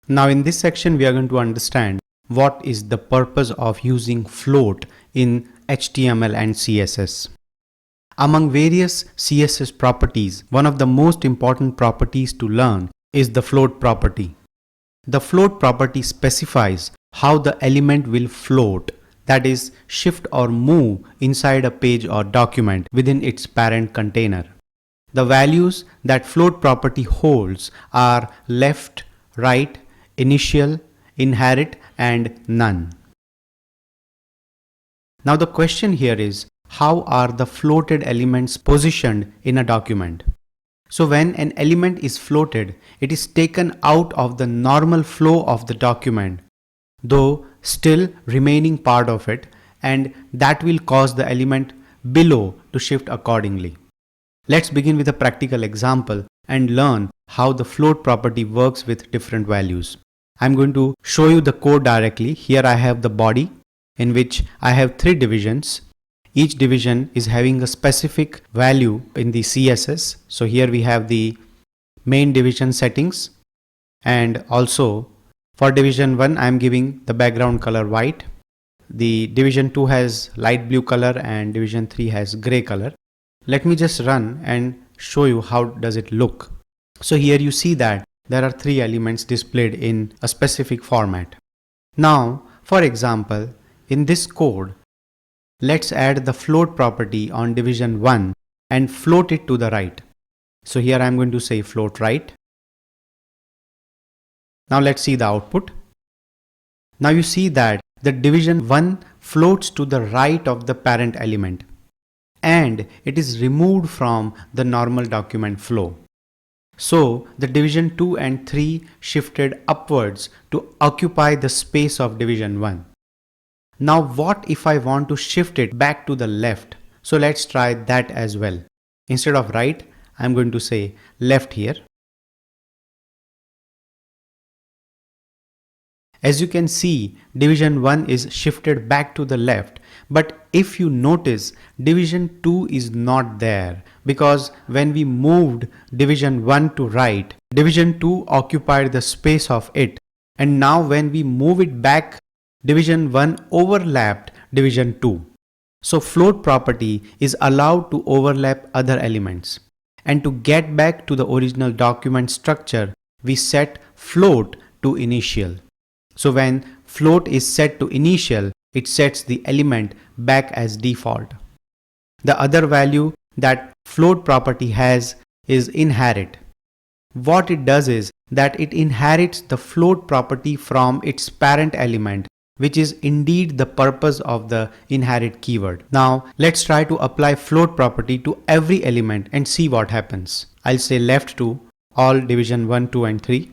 Now in this section we are going to understand what is the purpose of using float in HTML and CSS. Among various CSS properties, one of the most important properties to learn is the float property. The float property specifies how the element will float, that is, shift or move inside a page or document within its parent container. The values that float property holds are left, right, initial, inherit, and none. Now the question here is, how are the floated elements positioned in a document? So when an element is floated, it is taken out of the normal flow of the document, though still remaining part of it, and that will cause the element below to shift accordingly. Let's begin with a practical example and learn how the float property works with different values. I'm going to show you the code directly. Here I have the body in which I have 3 divisions. Each division is having a specific value in the CSS. So here we have the main division settings, and also for division 1 I am giving the background color white. The division 2 has light blue color and division 3 has gray color. Let me just run and show you how does it look. So here you see that there are 3 elements displayed in a specific format. Now, for example, in this code, let's add the float property on division 1 and float it to the right. So here I'm going to say float right. Now let's see the output. Now you see that the division 1 floats to the right of the parent element, and it is removed from the normal document flow. So the division 2 and 3 shifted upwards to occupy the space of division 1. Now what if I want to shift it back to the left? So let's try that as well. Instead of right, I'm going to say left here. As you can see, division 1 is shifted back to the left, but if you notice, division 2 is not there, because when we moved division 1 to right, division 2 occupied the space of it, and now when we move it back, division 1 overlapped division 2. So float property is allowed to overlap other elements. And to get back to the original document structure, we set float to initial. So when float is set to initial, it sets the element back as default. The other value that float property has is inherit. What it does is that it inherits the float property from its parent element, which is indeed the purpose of the inherit keyword. Now let's try to apply float property to every element and see what happens. I'll say left to all division 1, 2 and 3.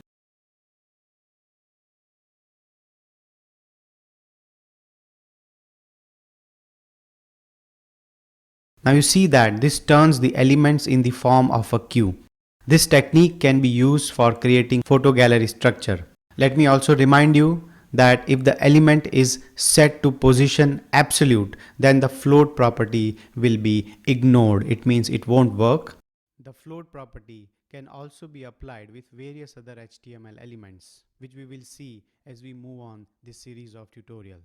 Now you see that this turns the elements in the form of a queue. This technique can be used for creating photo gallery structure. Let me also remind you that if the element is set to position absolute, then the float property will be ignored. It means it won't work. The float property can also be applied with various other HTML elements, which we will see as we move on this series of tutorial.